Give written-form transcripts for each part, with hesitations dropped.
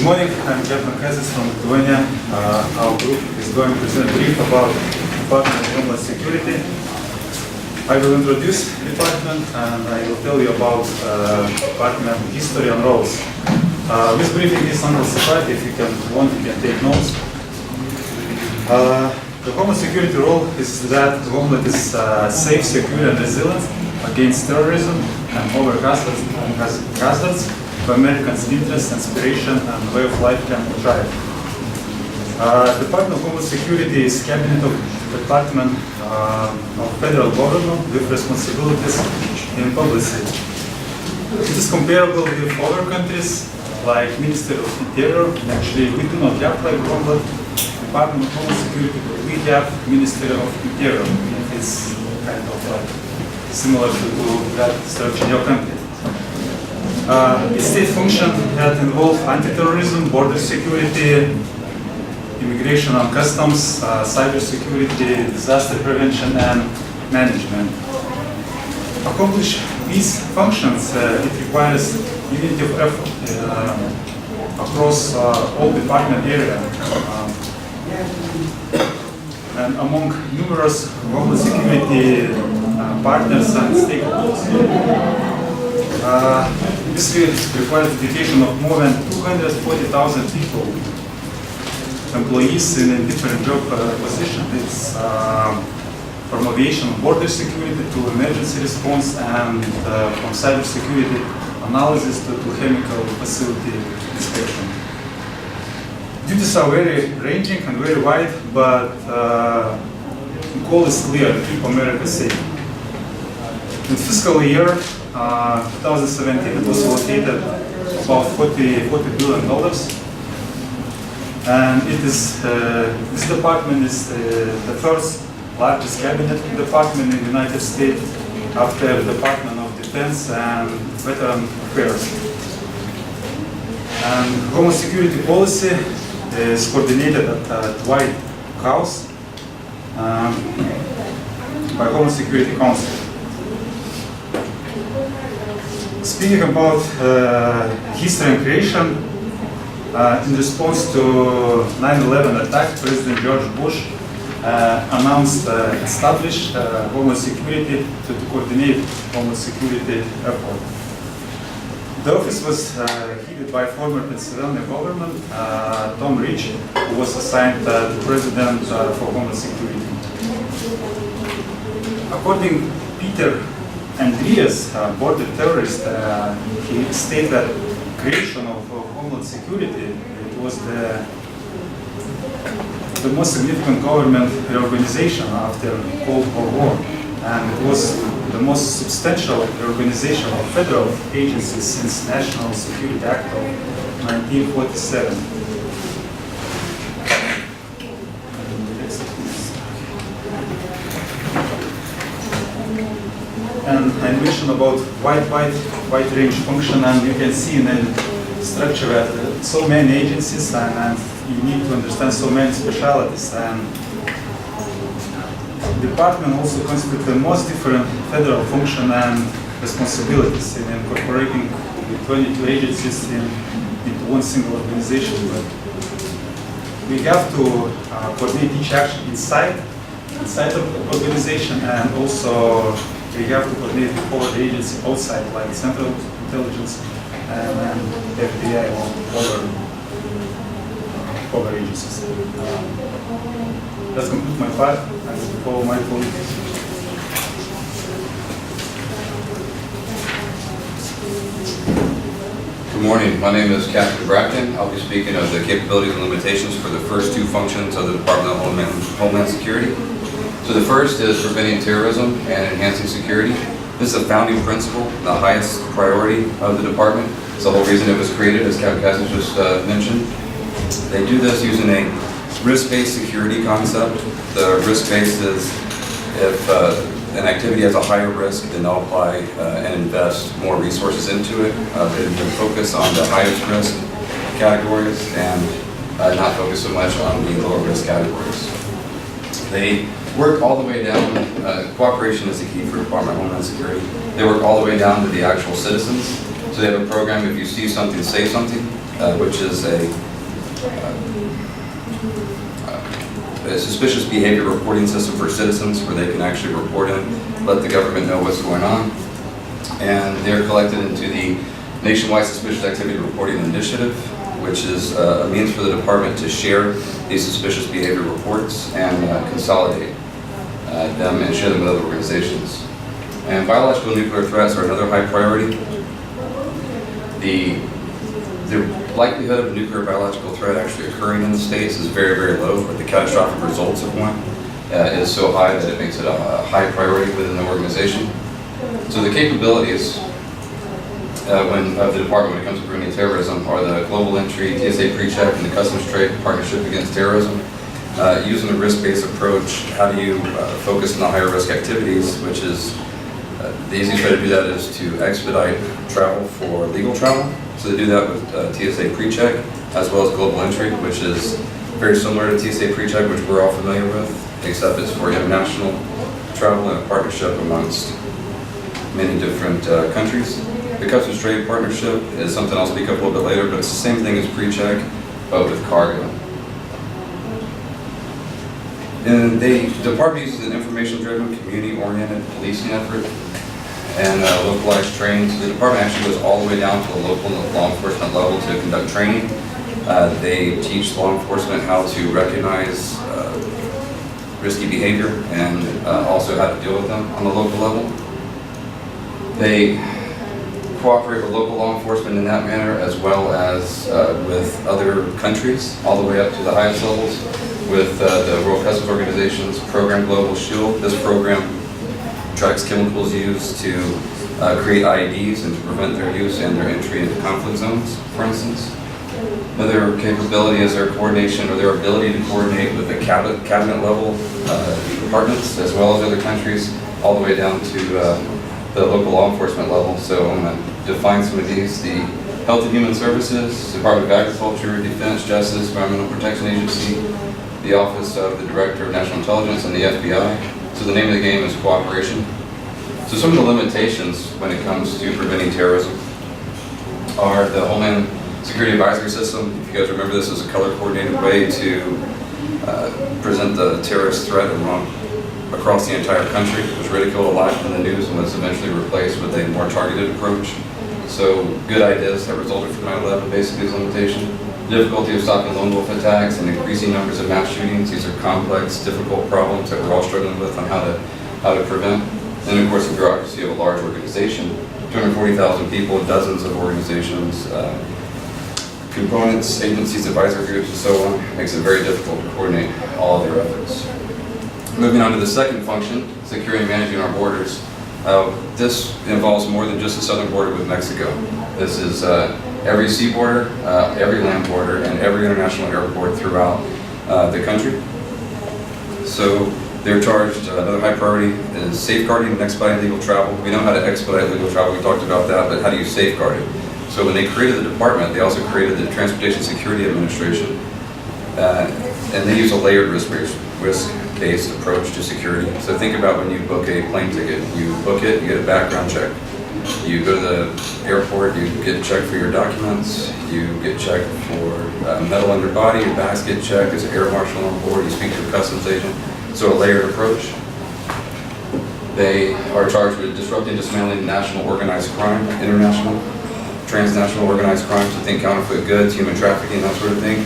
Good morning, I'm Captain Kazis from Lithuania. Our group is going to present a brief about Department of Homeland Security. I will introduce the department and I will tell you about department history and roles. This briefing is unclassified. If you want, you can take notes. The Homeland Security role is that the Homeland is safe, secure and resilient against terrorism and other hazards for Americans' interests, inspiration and way of life can thrive. Department of Homeland Security is cabinet of Department of Federal Government with responsibilities in policy. It is comparable with other countries like Ministry of Interior. Actually, we do not have like Homeland Department of Homeland Security, but we have Ministry of Interior. It's kind of like similar to that structure in your country. Its state function that involve anti-terrorism, border security, immigration and customs, cyber security, disaster prevention and management. Accomplish these functions, it requires unity of effort across all department area. And among numerous Homeland Security partners and stakeholders. This will require dedication of more than 240,000 people, employees in different job positions. It's from aviation border security to emergency response and from cyber security analysis to chemical facility inspection. Duties are very ranging and very wide, but the goal is clear: keep America safe. In fiscal year 2017, it was allocated about $40 billion, and it is this department is the first largest cabinet department in the United States after the Department of Defense and Veteran Affairs. And Homeland Security policy is coordinated at White House by Homeland Security Council. Speaking about history and creation, in response to 9/11 attack, President George Bush announced established Homeland Security to coordinate Homeland Security effort. The office was headed by former Pennsylvania governor Tom Ridge, who was assigned the president for Homeland Security. According to Peter Andreas, border terrorist, he stated that creation of Homeland Security it was the most significant government reorganization after Cold War, and it was the most substantial reorganization of federal agencies since National Security Act of 1947. And I mentioned about wide range function, and you can see in the structure that so many agencies and you need to understand so many specialties. And the department also constitutes the most different federal function and responsibilities in incorporating the 22 agencies into one single organization. But we have to coordinate each action inside the organization, and also we have to coordinate with other agencies outside, like Central Intelligence and FBI or other agencies. Let's complete my part and follow my colleagues. Good morning. My name is Captain Bracken. I'll be speaking of the capabilities and limitations for the first two functions of the Department of Homeland Security. So the first is preventing terrorism and enhancing security. This is a founding principle, the highest priority of the department. It's the whole reason it was created, as Captain Cassidy just mentioned. They do this using a risk-based security concept. The risk-based is if an activity has a higher risk, then they'll apply and invest more resources into it. They focus on the highest risk categories and not focus so much on the lower risk categories. They work all the way down, cooperation is the key for Department of Homeland Security. They work all the way down to the actual citizens. So So they have a program, if you see something, say something, which is a suspicious behavior reporting system for citizens where they can actually report in, let the government know what's going on. And they're collected into the Nationwide Suspicious Activity Reporting Initiative, which is a means for the department to share these suspicious behavior reports and consolidate them and share them with other organizations. And biological nuclear threats are another high priority. The likelihood of a nuclear biological threat actually occurring in the States is very, very low, but the catastrophic results of one is so high that it makes it a high priority within the organization. So the capabilities of the department when it comes to preventing terrorism are the global entry, TSA pre-check, and the customs trade partnership against terrorism. Using a risk-based approach, how do you focus on the higher risk activities, which is the easiest way to do that is to expedite travel for legal travel. So they do that with TSA pre-check, as well as global entry, which is very similar to TSA pre-check, which we're all familiar with, except it's for international travel and a partnership amongst many different countries. The customs trade partnership is something I'll speak of a little bit later, but it's the same thing as pre-check, but with cargo. And the department uses an information-driven, community-oriented policing effort and localized training. So the department actually goes all the way down to the local law enforcement level to conduct training. They teach law enforcement how to recognize risky behavior and also how to deal with them on the local level. They cooperate with local law enforcement in that manner, as well as with other countries, all the way up to the highest levels, with the World Customs Organization's program Global Shield. This program tracks chemicals used to create IEDs and to prevent their use and their entry into conflict zones, for instance. Another capability is their coordination or their ability to coordinate with the cabinet level departments, as well as other countries, all the way down to the local law enforcement level. So I'm going to define some of these. The Health and Human Services, Department of Agriculture, Defense, Justice, Environmental Protection Agency, the Office of the Director of National Intelligence, and the FBI. So the name of the game is cooperation. So some of the limitations when it comes to preventing terrorism are the Homeland Security Advisory System. If you guys remember, this is a color-coordinated way to present the terrorist threat across the entire country. It was ridiculed a lot in the news and was eventually replaced with a more targeted approach. So good ideas that resulted from 9/11 basically is limitation. Difficulty of stopping lone wolf attacks and increasing numbers of mass shootings. These are complex, difficult problems that we're all struggling with on how to prevent. And of course, the bureaucracy of a large organization, 240,000 people, dozens of organizations, components, agencies, advisory groups, and so on, makes it very difficult to coordinate all of their efforts. Moving on to the second function, securing and managing our borders. This involves more than just the southern border with Mexico. This is every sea border, every land border, and every international airport throughout the country. So they're charged, another high priority is safeguarding and expediting legal travel. We know how to expedite legal travel, we talked about that, but how do you safeguard it? So when they created the department, they also created the Transportation Security Administration, and they use a layered risk-based approach to security. So think about when you book a plane ticket. You book it, you get a background check. You go to the airport, you get checked for your documents, you get checked for metal on your body, your bags get checked, there's an air marshal on board, you speak to a customs agent. So a layered approach. They are charged with disrupting, dismantling national organized crime, international, transnational organized crime, so think counterfeit goods, human trafficking, that sort of thing.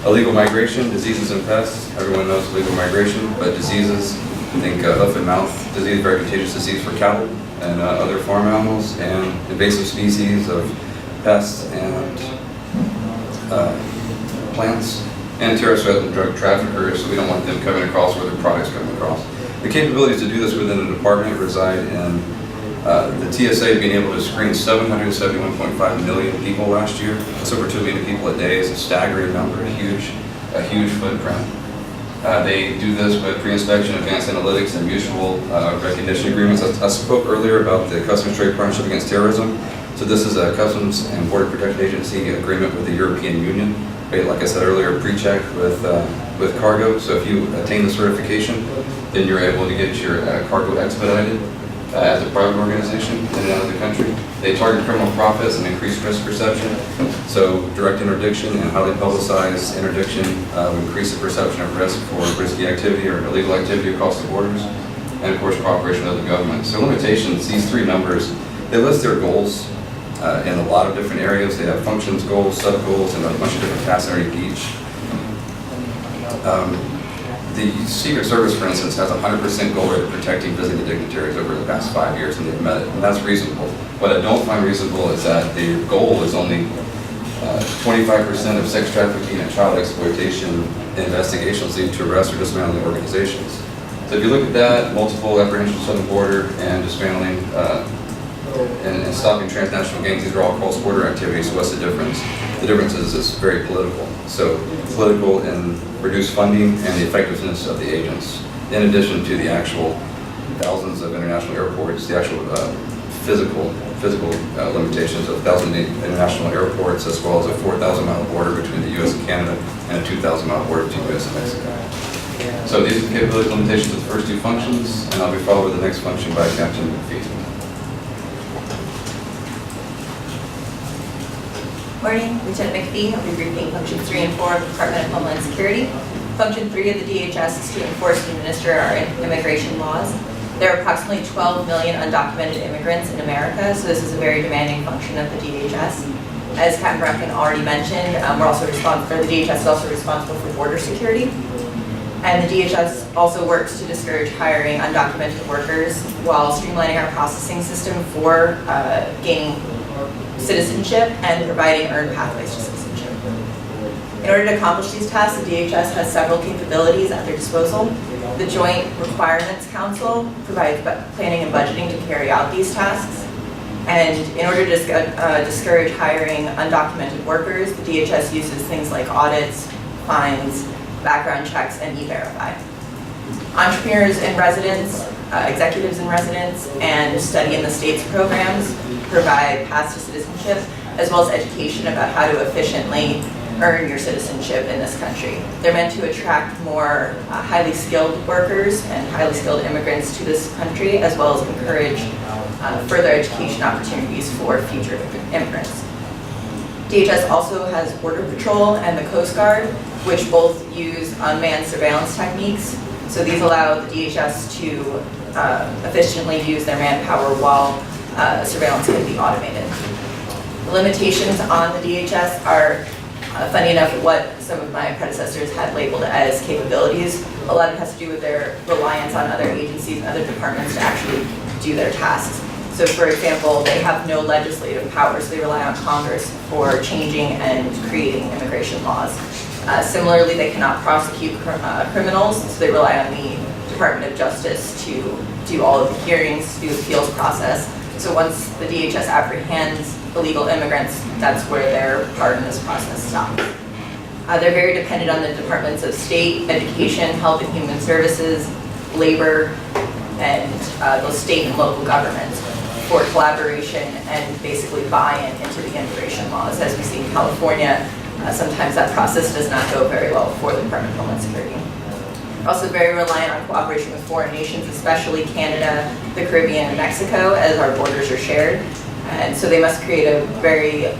Illegal migration, diseases and pests. Everyone knows illegal migration, but diseases, think hoof and mouth disease, very contagious disease for cattle and other farm animals, and invasive species of pests and plants, and terrorist threats and drug traffickers, so we don't want them coming across where their products coming across. The capabilities to do this within the department reside in the TSA being able to screen 771.5 million people last year. That's over 2 million people a day. It's a staggering number, a huge footprint. They do this with pre-inspection, advanced analytics, and mutual recognition agreements. I spoke earlier about the Customs Trade Partnership Against Terrorism. So this is a Customs and Border Protection Agency agreement with the European Union. Like I said earlier, pre-check with cargo. So if you attain the certification, then you're able to get your cargo expedited. as a private organization in and out of the country. They target criminal profits and increase risk perception. So direct interdiction and highly publicized interdiction would increase the perception of risk for risky activity or illegal activity across the borders. And of course, cooperation with the government. So limitations, these three numbers, they list their goals in a lot of different areas. They have functions, goals, sub-goals, and a bunch of different tasks underneath each. The Secret Service, for instance, has a 100% goal rate of protecting visiting dignitaries over the past 5 years, and they've met it, and that's reasonable. What I don't find reasonable is that the goal is only 25% of sex trafficking and child exploitation investigations lead to arrest or dismantling organizations. So if you look at that, multiple apprehensions on the border and dismantling and stopping transnational gangs, these are all cross-border activities. So what's the difference? The difference is it's very political. So political in reduced funding and the effectiveness of the agents, in addition to the actual thousands of international airports, the actual physical limitations of 1,000 international airports, as well as a 4,000-mile border between the U.S. and Canada and a 2,000-mile border between the U.S. and Mexico. So these are the capability limitations of the first two functions, and I'll be followed with the next function by Captain McPhee. Morning, Lieutenant McPhee. I'll be briefing Function 3 and 4 of the Department of Homeland Security. Function 3 of the DHS is to enforce and administer our immigration laws. There are approximately 12 million undocumented immigrants in America, so this is a very demanding function of the DHS. As Captain Brecken already mentioned, the DHS is also responsible for border security. And the DHS also works to discourage hiring undocumented workers while streamlining our processing system for gaining citizenship and providing earned pathways to citizenship. In order to accomplish these tasks, the DHS has several capabilities at their disposal. The Joint Requirements Council provides planning and budgeting to carry out these tasks. And in order to discourage hiring undocumented workers, the DHS uses things like audits, fines, background checks, and E-Verify. Entrepreneurs in residence, executives in residence, and study in the states programs provide paths to citizenship, as well as education about how to efficiently earn your citizenship in this country. They're meant to attract more highly skilled workers and highly skilled immigrants to this country, as well as encourage further education opportunities for future immigrants. DHS also has Border Patrol and the Coast Guard, which both use unmanned surveillance techniques. So these allow the DHS to efficiently use their manpower while surveillance can be automated. The limitations on the DHS are, funny enough, what some of my predecessors had labeled as capabilities. A lot of it has to do with their reliance on other agencies and other departments to actually do their tasks. So for example, they have no legislative power, so they rely on Congress for changing and creating immigration laws. Similarly, they cannot prosecute criminals, so they rely on the Department of Justice to do all of the hearings, do the appeals process. So once the DHS apprehends illegal immigrants, that's where their part in this process stops. They're very dependent on the Departments of State, Education, Health and Human Services, Labor, and those state and local governments for collaboration and basically buy-in into the immigration laws. As we see in California, sometimes that process does not go very well for the Department of Homeland Security. We're also very reliant on cooperation with foreign nations, especially Canada, the Caribbean, and Mexico, as our borders are shared. And so they must create a very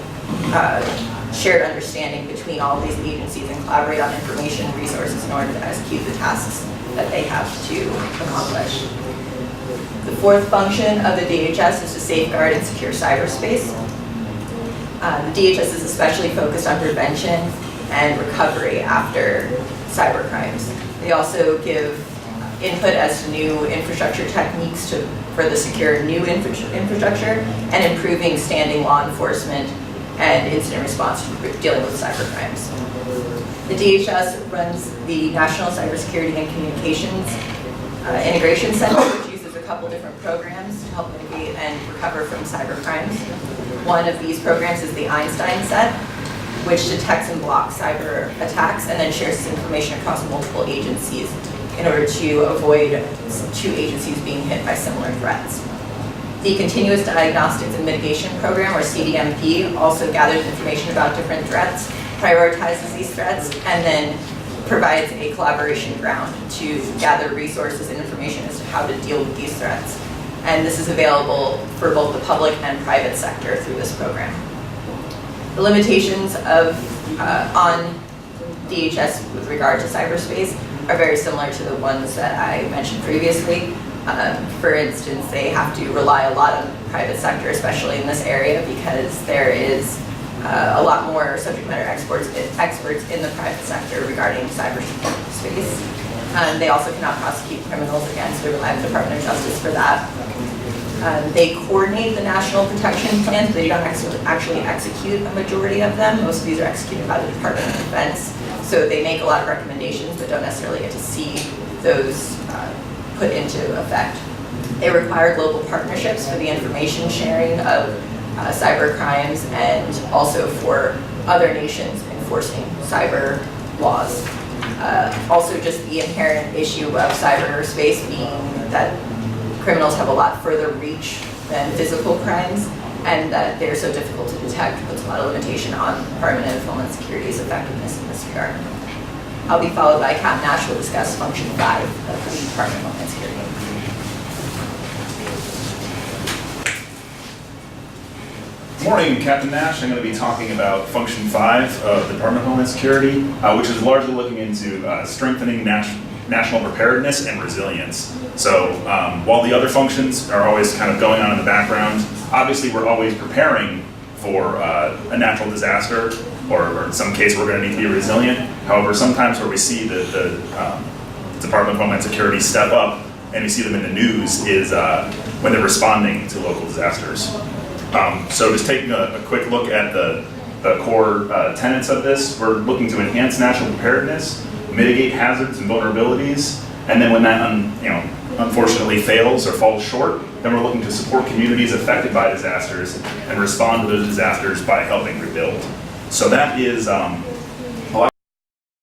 shared understanding between all of these agencies and collaborate on information and resources in order to execute the tasks that they have to accomplish. The fourth function of the DHS is to safeguard and secure cyberspace. The DHS is especially focused on prevention and recovery after cyber crimes. They also give input as to new infrastructure techniques to further secure new infrastructure and improving standing law enforcement and incident response to dealing with cyber crimes. The DHS runs the National Cybersecurity and Communications Integration Center, which uses a couple different programs to help mitigate and recover from cyber crimes. One of these programs is the Einstein Set, which detects and blocks cyber attacks and then shares this information across multiple agencies in order to avoid two agencies being hit by similar threats. The Continuous Diagnostics and Mitigation Program, or CDMP, also gathers information about different threats, prioritizes these threats, and then provides a collaboration ground to gather resources and information as to how to deal with these threats. and this is available for both the public and private sector through this program. The limitations on DHS with regard to cyberspace are very similar to the ones that I mentioned previously. For instance, they have to rely a lot on the private sector, especially in this area, because there is a lot more subject matter experts in the private sector regarding cyberspace. They also cannot prosecute criminals again, so they rely on the Department of Justice for that. They coordinate the national protection plans, but they don't actually execute a majority of them. Most of these are executed by the Department of Defense. So they make a lot of recommendations, but don't necessarily get to see those put into effect. They require global partnerships for the information sharing of cyber crimes and also for other nations enforcing cyber laws. Also just the inherent issue of cyberspace being that criminals have a lot further reach than physical crimes, and that they're so difficult to detect puts a lot of limitation on the Department of Homeland Security's effectiveness in this regard. I'll be followed by Captain Nash, who will discuss Function 5 of the Department of Homeland Security. Good morning, Captain Nash. I'm going to be talking about Function 5 of the Department of Homeland Security, which is largely looking into strengthening national preparedness and resilience. So while the other functions are always kind of going on in the background, obviously we're always preparing for a natural disaster, or in some case we're going to need to be resilient. However, sometimes where we see the Department of Homeland Security step up and we see them in the news is when they're responding to local disasters. So just taking a quick look at the core tenets of this, we're looking to enhance national preparedness, mitigate hazards and vulnerabilities, and then when that unfortunately fails or falls short, then we're looking to support communities affected by disasters and respond to those disasters by helping rebuild. So that is